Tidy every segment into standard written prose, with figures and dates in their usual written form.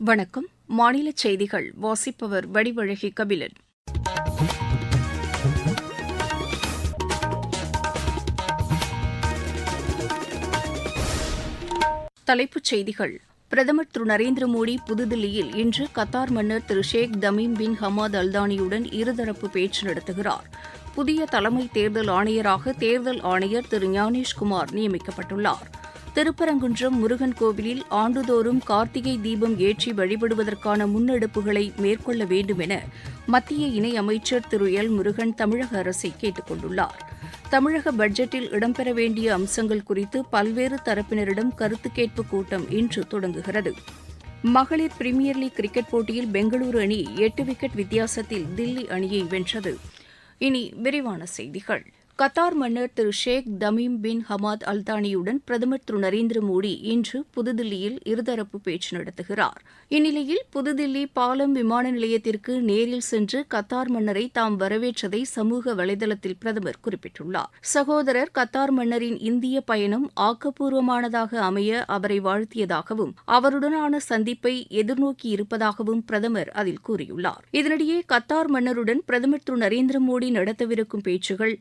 வணக்கம். மாநில செய்திகள் வாசிப்பவர் வடிவழகி கபிலன். தலைப்புச் செய்திகள். பிரதமர் திரு நரேந்திர மோடி புதுதில்லியில் இன்று கத்தார் மன்னர் திரு ஷேக் தமீம் பின் ஹமாத் அல்தானியுடன் இருதரப்பு பேச்சு நடத்துகிறார். புதிய தலைமை தேர்தல் ஆணையராக தேர்தல் ஆணையர் திரு ஞானேஷ்குமார் நியமிக்கப்பட்டுள்ளார். திருப்பரங்குன்றம் முருகன் கோவிலில் ஆண்டுதோறும் கார்த்திகை தீபம் ஏற்றி வழிபடுவதற்கான முன்னெடுப்புகளை மேற்கொள்ள வேண்டும் என மத்திய இணையமைச்சர் திரு எல் முருகன் தமிழக அரசை கேட்டுக் கொண்டுள்ளார். தமிழக பட்ஜெட்டில் இடம்பெற வேண்டிய அம்சங்கள் குறித்து பல்வேறு தரப்பினரிடம் கருத்து கேட்பு கூட்டம் இன்று தொடங்குகிறது. மகளிர் பிரீமியர் லீக் கிரிக்கெட் போட்டியில் பெங்களூரு அணி 8 விக்கெட் வித்தியாசத்தில் தில்லி அணியை வென்றது. இனி விரிவான செய்திகள். கத்தார் மன்னர் திரு ஷேக் தமீம் பின் ஹமாத் அல்தானியுடன் பிரதமர் திரு நரேந்திர மோடி இன்று புதுதில்லியில் இருதரப்பு பேச்சு நடத்துகிறார். இந்நிலையில் புதுதில்லி பாலம் விமான நிலையத்திற்கு நேரில் சென்று கத்தார் மன்னரை தாம் வரவேற்றதை சமூக வலைதளத்தில் பிரதமர் குறிப்பிட்டுள்ளார். சகோதரர் கத்தார் மன்னரின் இந்திய பயணம் ஆக்கப்பூர்வமானதாக அமைய அவரை வாழ்த்தியதாகவும் அவருடனான சந்திப்பை எதிர்நோக்கி இருப்பதாகவும் பிரதமர் அதில் கூறியுள்ளார். இதனிடையே கத்தார் மன்னருடன் பிரதமர் திரு நரேந்திர மோடி நடத்தவிருக்கும் பேச்சுகள்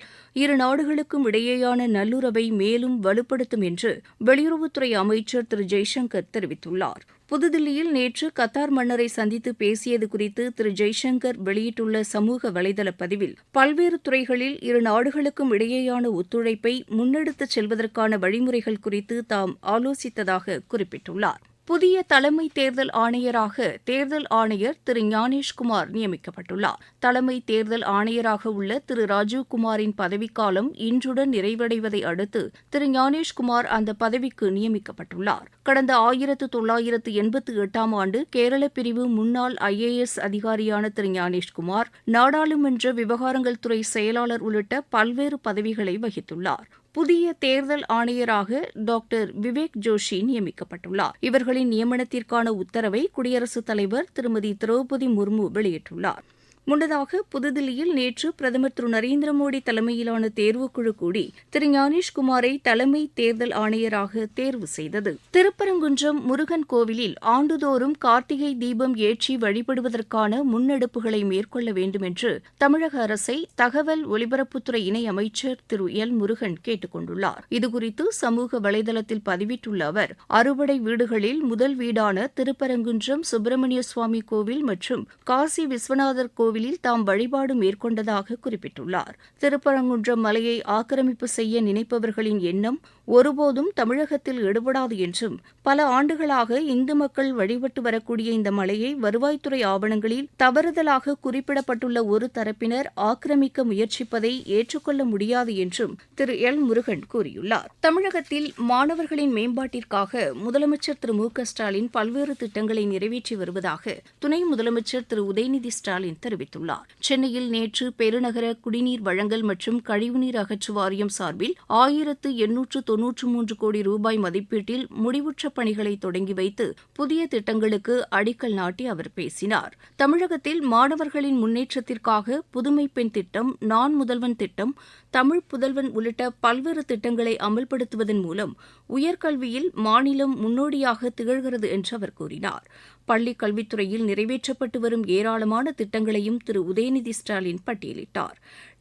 இரு நாடுகளுக்கும் இடையேயான நல்லுறவை மேலும் வலுப்படுத்தும் என்று வெளியுறவுத்துறை அமைச்சர் திரு ஜெய்சங்கர் தெரிவித்துள்ளார். புதுதில்லியில் நேற்று கத்தார் மன்னரை சந்தித்து பேசியது குறித்து திரு ஜெய்சங்கர் வெளியிட்டுள்ள சமூக வலைதள பதிவில் பல்வேறு துறைகளில் இரு நாடுகளுக்கும் இடையேயான ஒத்துழைப்பை முன்னெடுத்துச் செல்வதற்கான வழிமுறைகள் குறித்து தாம் ஆலோசித்ததாக குறிப்பிட்டுள்ளார். புதிய தலைமை தேர்தல் ஆணையராக தேர்தல் ஆணையர் திரு ஞானேஷ்குமார் நியமிக்கப்பட்டுள்ளார். தலைமை தேர்தல் ஆணையராக உள்ள திரு ராஜீவ்குமாரின் பதவிக்காலம் இன்றுடன் நிறைவடைவதை அடுத்து திரு ஞானேஷ்குமார் அந்த பதவிக்கு நியமிக்கப்பட்டுள்ளார். கடந்த 1988ஆம் ஆண்டு கேரள பிரிவு முன்னாள் IAS அதிகாரியான திரு ஞானேஷ்குமார் நாடாளுமன்ற விவகாரங்கள் துறை செயலாளர் உள்ளிட்ட பல்வேறு பதவிகளை வகித்துள்ளார். புதிய தேர்தல் ஆணையராக டாக்டர் விவேக் ஜோஷி நியமிக்கப்பட்டுள்ளார். இவர்களின் நியமனத்திற்கான உத்தரவை குடியரசுத் தலைவர் திருமதி திரௌபதி முர்மு வெளியிட்டுள்ளார். முன்னதாக புதுதில்லியில் நேற்று பிரதமர் திரு நரேந்திர மோடி தலைமையிலான தேர்வுக்குழு கூடி திரு ஞானேஷ்குமாரை தலைமை தேர்தல் ஆணையராக தேர்வு செய்தது. திருப்பரங்குன்றம் முருகன் கோவிலில் ஆண்டுதோறும் கார்த்திகை தீபம் ஏற்றி வழிபடுவதற்கான முன்னெடுப்புகளை மேற்கொள்ள வேண்டும் என்று தமிழக அரசை தகவல் ஒலிபரப்புத்துறை இணையமைச்சர் திரு எல் முருகன் கேட்டுக் கொண்டுள்ளார். இதுகுறித்து சமூக வலைதளத்தில் பதிவிட்டுள்ள அவர், அறுபடை வீடுகளில் முதல் வீடான திருப்பரங்குன்றம் சுப்பிரமணிய சுவாமி கோவில் மற்றும் காசி விஸ்வநாதர் கோவில் தாம் வழிபாடு மேற்கொண்டதாக குறிப்பிட்டுள்ளார். திருப்பரங்குன்றம் மலையை ஆக்கிரமிப்பு செய்ய நினைப்பவர்களின் எண்ணம் ஒருபோதும் தமிழகத்தில் எடுபடாது என்றும் பல ஆண்டுகளாக இந்து மக்கள் வழிபட்டு வரக்கூடிய இந்த மலையை வருவாய்த்துறை ஆவணங்களில் தவறுதலாக குறிப்பிடப்பட்டுள்ள ஒரு தரப்பினர் ஆக்கிரமிக்க முயற்சிப்பதை ஏற்றுக்கொள்ள முடியாது என்றும் திரு எல் முருகன் கூறியுள்ளார். தமிழகத்தில் மாணவர்களின் மேம்பாட்டிற்காக முதலமைச்சர் திரு மு க ஸ்டாலின் பல்வேறு திட்டங்களை நிறைவேற்றி வருவதாக துணை முதலமைச்சர் திரு உதயநிதி ஸ்டாலின் தெரிவித்துள்ளார். சென்னையில் நேற்று பெருநகர குடிநீர் வழங்கல் மற்றும் கழிவுநீர் அகற்று வாரியம் சார்பில் 1893 கோடி ரூபாய் மதிப்பீட்டில் முடிவுற்ற பணிகளை தொடங்கி வைத்து புதிய திட்டங்களுக்கு அடிக்கல் நாட்டி அவர் பேசினார். தமிழகத்தில் மாணவர்களின் முன்னேற்றத்திற்காக புதுமை பெண் திட்டம், நான் முதல்வன் திட்டம், தமிழ் புதல்வன் உள்ளிட்ட பல்வேறு திட்டங்களை அமல்படுத்துவதன் மூலம் உயர்கல்வியில் மாநிலம் முன்னோடியாக திகழ்கிறது என்று அவர் கூறினார். பள்ளிக் கல்வித்துறையில் நிறைவேற்றப்பட்டு வரும் ஏராளமான திட்டங்களையும் திரு உதயநிதி ஸ்டாலின் பட்டியலிட்டார்.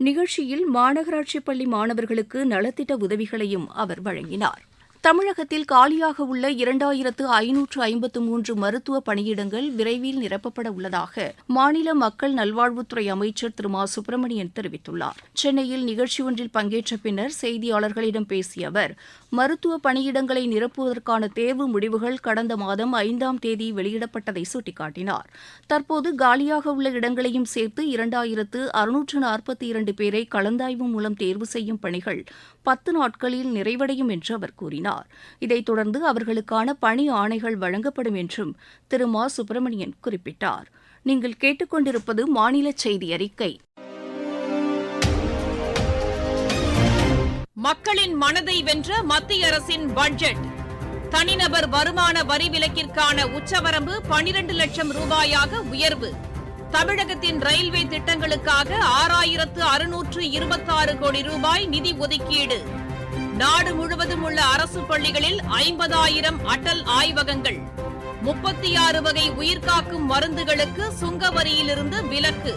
நிகழ்ச்சியில் மாநகராட்சி பள்ளி மாணவர்களுக்கு நலத்திட்ட உதவிகளையும் அவர் வழங்கினார். தமிழகத்தில் காலியாக உள்ள 2553 மருத்துவ பணியிடங்கள் விரைவில் நிரப்பப்பட உள்ளதாக மாநில மக்கள் நல்வாழ்வுத்துறை அமைச்சர் திரு மா சுப்பிரமணியன் தெரிவித்துள்ளார். சென்னையில் நிகழ்ச்சி ஒன்றில் பங்கேற்ற பின்னர் செய்தியாளர்களிடம் பேசிய அவர், மருத்துவ பணியிடங்களை நிரப்புவதற்கான தேர்வு முடிவுகள் கடந்த மாதம் 5ஆம் தேதி வெளியிடப்பட்டதை சுட்டிக்காட்டினார். தற்போது காலியாக உள்ள இடங்களையும் சேர்த்து 2642 பேரை கலந்தாய்வு மூலம் தேர்வு செய்யும் பணிகள் 10 நாட்களில் நிறைவடையும் என்று அவர் கூறினார். இதைத் தொடர்ந்து அவர்களுக்கான பணி ஆணைகள் வழங்கப்படும் என்றும் திரு மா சுப்பிரமணியன் குறிப்பிட்டார். நீங்கள் கேட்டுக்கொண்டிருப்பது மாநில செய்தி அறிக்கை. மக்களின் மனதை வென்ற மத்திய அரசின் பட்ஜெட். தனிநபர் வருமான வரி விலக்கிற்கான உச்சவரம்பு 12 லட்சம் ரூபாயாக உயர்வு. தமிழகத்தின் ரயில்வே திட்டங்களுக்காக 6626 கோடி ரூபாய் நிதி ஒதுக்கீடு. நாடு முழுவதும் உள்ள அரசு பள்ளிகளில் 50,000 அடல் ஆய்வகங்கள். 36 வகை உயிர்காக்கும் மருந்துகளுக்கு சுங்க வரியிலிருந்து விலக்கு.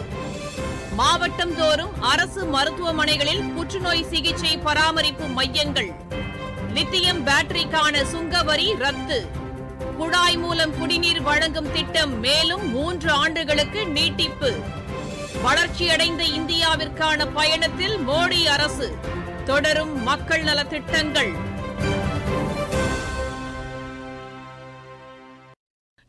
மாவட்டம் தோறும் அரசு மருத்துவமனைகளில் புற்றுநோய் சிகிச்சை பராமரிப்பு மையங்கள். லித்தியம் பேட்டரிக்கான சுங்க வரி ரத்து. குழாய் மூலம் குடிநீர் வழங்கும் திட்டம் மேலும் 3 ஆண்டுகளுக்கு நீட்டிப்பு. வளர்ச்சியடைந்த இந்தியாவிற்கான பயணத்தில் மோடி அரசு. தொடரும் மக்கள் நலத் திட்டங்கள்.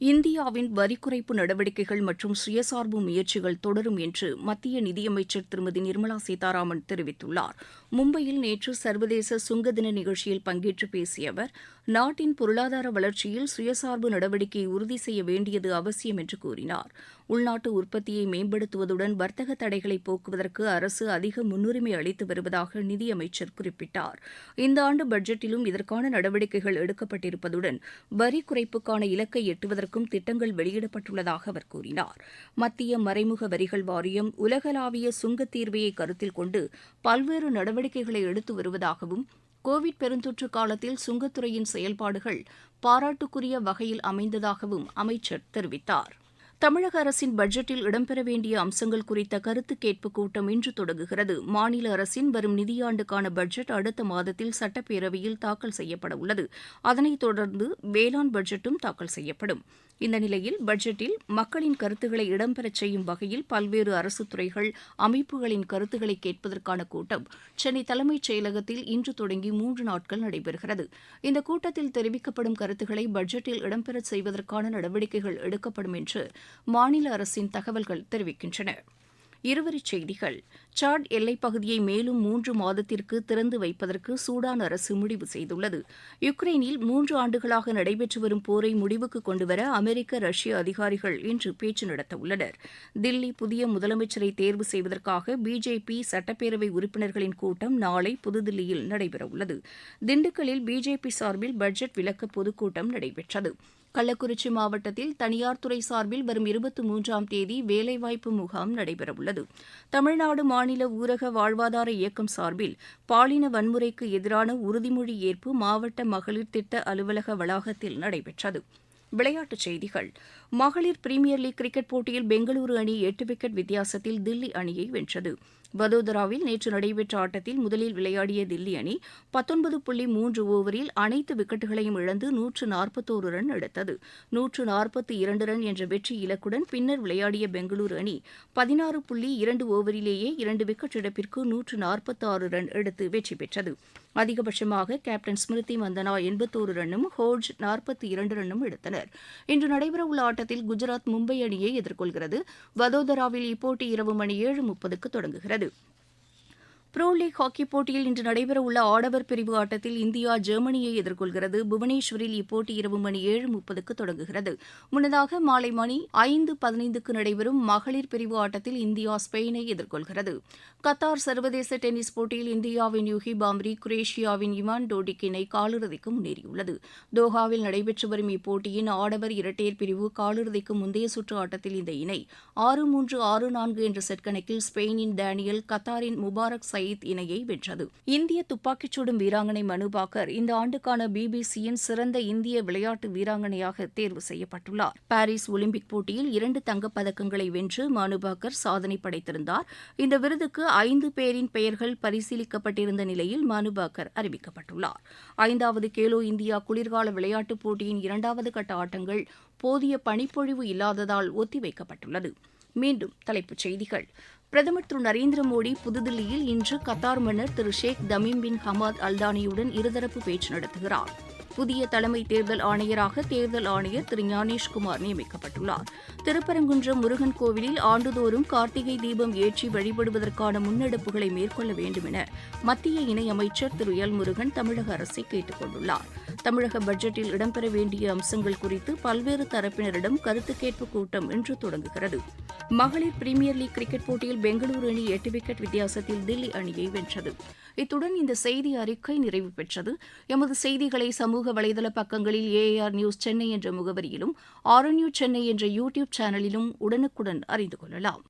இந்தியாவின் வரி குறைப்பு நடவடிக்கைகள் மற்றும் சுயசார்பு முயற்சிகள் தொடரும் என்று மத்திய நிதியமைச்சர் திருமதி நிர்மலா சீதாராமன் தெரிவித்துள்ளார். மும்பையில் நேற்று சர்வதேச சுங்க தின நிகழ்ச்சியில் பங்கேற்று பேசிய அவர், நாட்டின் பொருளாதார வளர்ச்சியில் சுயசார்பு நடவடிக்கையை உறுதி செய்ய வேண்டியது அவசியம் என்று கூறினார். உள்நாட்டு உற்பத்தியை மேம்படுத்துவதுடன் வர்த்தக தடைகளை போக்குவதற்கு அரசு அதிக முன்னுரிமை அளித்து வருவதாக நிதியமைச்சர் குறிப்பிட்டார். இந்த ஆண்டு பட்ஜெட்டிலும் இதற்கான நடவடிக்கைகள் எடுக்கப்பட்டிருப்பதுடன் வரி குறைப்புக்கான இலக்கை எட்டுவதற்கும் திட்டங்கள் வெளியிடப்பட்டுள்ளதாக அவர் கூறினார். மத்திய மறைமுக வரிகள் வாரியம் உலகளாவிய சுங்கத் தீர்வையை கருத்தில் கொண்டு பல்வேறு நடவடிக்கைகளை எடுத்து வருவதாகவும், கோவிட் பெருந்தொற்று காலத்தில் சுங்கத்துறையின் செயல்பாடுகள் பாராட்டுக்குரிய வகையில் அமைந்ததாகவும் அமைச்சர் தெரிவித்தார். தமிழக அரசின் பட்ஜெட்டில் இடம்பெற வேண்டிய அம்சங்கள் குறித்த கருத்து கேட்பு கூட்டம் இன்று தொடங்குகிறது. மாநில அரசின் வரும் நிதியாண்டுக்கான பட்ஜெட் அடுத்த மாதத்தில் சட்டப்பேரவையில் தாக்கல் செய்யப்பட உள்ளது. அதனைத் தொடர்ந்து வேளாண் பட்ஜெட்டும் தாக்கல் செய்யப்படும். இந்த நிலையில் பட்ஜெட்டில் மக்களின் கருத்துக்களை இடம்பெறச் செய்யும் வகையில் பல்வேறு அரசுத் துறைகள், அமைப்புகளின் கருத்துக்களை கேட்பதற்கான கூட்டம் சென்னை தலைமைச் செயலகத்தில் இன்று தொடங்கி 3 நாட்கள் நடைபெறுகிறது. இந்த கூட்டத்தில் தெரிவிக்கப்படும் கருத்துக்களை பட்ஜெட்டில் இடம்பெறச் செய்வதற்கான நடவடிக்கைகள் எடுக்கப்படும் என்று மாநில அரசின் தகவல்கள் தெரிவிக்கின்றன. இருவரிச் செய்திகள். சாட் எல்லைப் பகுதியை மேலும் 3 மாதத்திற்கு திறந்து வைப்பதற்கு சூடான் அரசு முடிவு செய்துள்ளது. யுக்ரைனில் 3 ஆண்டுகளாக நடைபெற்று வரும் போரை முடிவுக்கு கொண்டுவர அமெரிக்க, ரஷ்ய அதிகாரிகள் இன்று பேச்சு நடத்தவுள்ளனர். தில்லி புதிய முதலமைச்சரை தேர்வு செய்வதற்காக பிஜேபி சட்டப்பேரவை உறுப்பினர்களின் கூட்டம் நாளை புதுதில்லியில் நடைபெறவுள்ளது. திண்டுக்கல்லில் பிஜேபி சார்பில் பட்ஜெட் விளக்க பொதுக்கூட்டம் நடைபெற்றது. கள்ளக்குறிச்சி மாவட்டத்தில் தனியார் துறை சார்பில் வரும் 23ஆம் தேதி வேலைவாய்ப்பு முகாம் நடைபெறவுள்ளது. தமிழ்நாடு மாநில ஊரக வாழ்வாதார இயக்கம் சார்பில் பாலின வன்முறைக்கு எதிரான உறுதிமொழி ஏற்பு மாவட்ட மகளிர் திட்ட அலுவலக வளாகத்தில் நடைபெற்றது. விளையாட்டுச் செய்திகள். மகளிர் பிரீமியர் லீக் கிரிக்கெட் போட்டியில் பெங்களூரு அணி 8 விக்கெட் வித்தியாசத்தில் தில்லி அணியை வென்றது. வதோதராவில் நேற்று நடைபெற்ற ஆட்டத்தில் முதலில் விளையாடிய தில்லி அணி 19.3 ஓவரில் அனைத்து விக்கெட்டுகளையும் இழந்து 141 ரன் எடுத்தது. 142 ரன் என்ற வெற்றி இலக்குடன் பின்னர் விளையாடிய பெங்களூரு அணி 16.2 ஓவரிலேயே 2 விக்கெட் இழப்பிற்கு 146 ரன் எடுத்து வெற்றி பெற்றது. அதிகபட்சமாக கேப்டன் ஸ்மிருதி மந்தனா 81 ரன்னும், ஹோர்ஜ் 42 ரன்னும் எடுத்தனர். இன்று நடைபெறவுள்ள ஆட்டத்தில் குஜராத் மும்பை அணியை எதிர்கொள்கிறது. வதோதராவில் இப்போட்டி இரவு மணி 7:30க்கு தொடங்குகிறது. புரோ லீக் ஹாக்கிப் போட்டியில் இன்று நடைபெறவுள்ள ஆடவர் பிரிவு ஆட்டத்தில் இந்தியா ஜெர்மனியை எதிர்கொள்கிறது. புவனேஸ்வரில் இப்போட்டி இரவு மணி 7:30க்கு தொடங்குகிறது. முன்னதாக மாலை மணி 5:15க்கு நடைபெறும் மகளிர் பிரிவு ஆட்டத்தில் இந்தியா ஸ்பெயினை எதிர்கொள்கிறது. கத்தார் சர்வதேச டென்னிஸ் போட்டியில் இந்தியாவின் யூகி பாம்ரி, குரேஷியாவின் இமான் டோடிக் இணை காலிறுதிக்கு முன்னேறியுள்ளது. தோஹாவில் நடைபெற்று வரும் இப்போட்டியின் ஆடவர் இரட்டையர் பிரிவு காலிறுதிக்கு முந்தைய சுற்று ஆட்டத்தில் இந்த இணை 6-3, 6-4 என்ற செட் கணக்கில் ஸ்பெயினின் டேனியல், கத்தாரின் முபாரக் சயீத் இணையை வென்றது. இந்திய துப்பாக்கிச் சுடும் வீராங்கனை மனு பாக்கர் இந்த ஆண்டுக்கான பிபிசியின் சிறந்த இந்திய விளையாட்டு வீராங்கனையாக தேர்வு செய்யப்பட்டுள்ளார். பாரிஸ் ஒலிம்பிக் போட்டியில் 2 தங்கப் பதக்கங்களை வென்று மனு பாக்கர் சாதனை படைத்திருந்தார். இந்த விருதுக்கு 5 பேரின் பெயர்கள் பரிசீலிக்கப்பட்டிருந்த நிலையில் மனு பாக்கர் அறிவிக்கப்பட்டுள்ளார். 5வது கேலோ இந்தியா குளிர்கால விளையாட்டுப் போட்டியின் 2வது கட்ட ஆட்டங்கள் போதிய பனிப்பொழிவு இல்லாததால் ஒத்திவைக்கப்பட்டுள்ளது. மீண்டும் தலைப்புச் செய்திகள். பிரதமர் திரு நரேந்திர மோடி புதுதில்லியில் இன்று கத்தார் மன்னர் திரு ஷேக் தமீம் பின் ஹமாத் அல்தானியுடன் இருதரப்பு பேச்சு நடத்துகிறார். புதிய தலைமை தேர்தல் ஆணையராக தேர்தல் ஆணையர் திரு ஞானேஷ்குமார் நியமிக்கப்பட்டுள்ளார். திருப்பரங்குன்றம் முருகன் கோவிலில் ஆண்டுதோறும் கார்த்திகை தீபம் ஏற்றி வழிபடுவதற்கான முன்னெடுப்புகளை மேற்கொள்ள வேண்டும் என மத்திய இணையமைச்சர் திரு எல் முருகன் தமிழக அரசை கேட்டுக் கொண்டுள்ளார். தமிழக பட்ஜெட்டில் இடம்பெற வேண்டிய அம்சங்கள் குறித்து பல்வேறு தரப்பினரிடம் கருத்து கேட்பு கூட்டம் இன்று தொடங்குகிறது. மகளிர் பிரீமியர் லீக் கிரிக்கெட் போட்டியில் பெங்களூரு அணி 8 விக்கெட் வித்தியாசத்தில் தில்லி அணியை வென்றது. இத்துடன் இந்த செய்தி அறிக்கை நிறைவு பெற்றது. எமது செய்திகளை சமூக வலைதள பக்கங்களில் AR நியூஸ் சென்னை என்ற முகவரியிலும், RNU சென்னை என்ற யூடியூப் சேனலிலும் உடனுக்குடன் அறிந்து கொள்ளலாம்.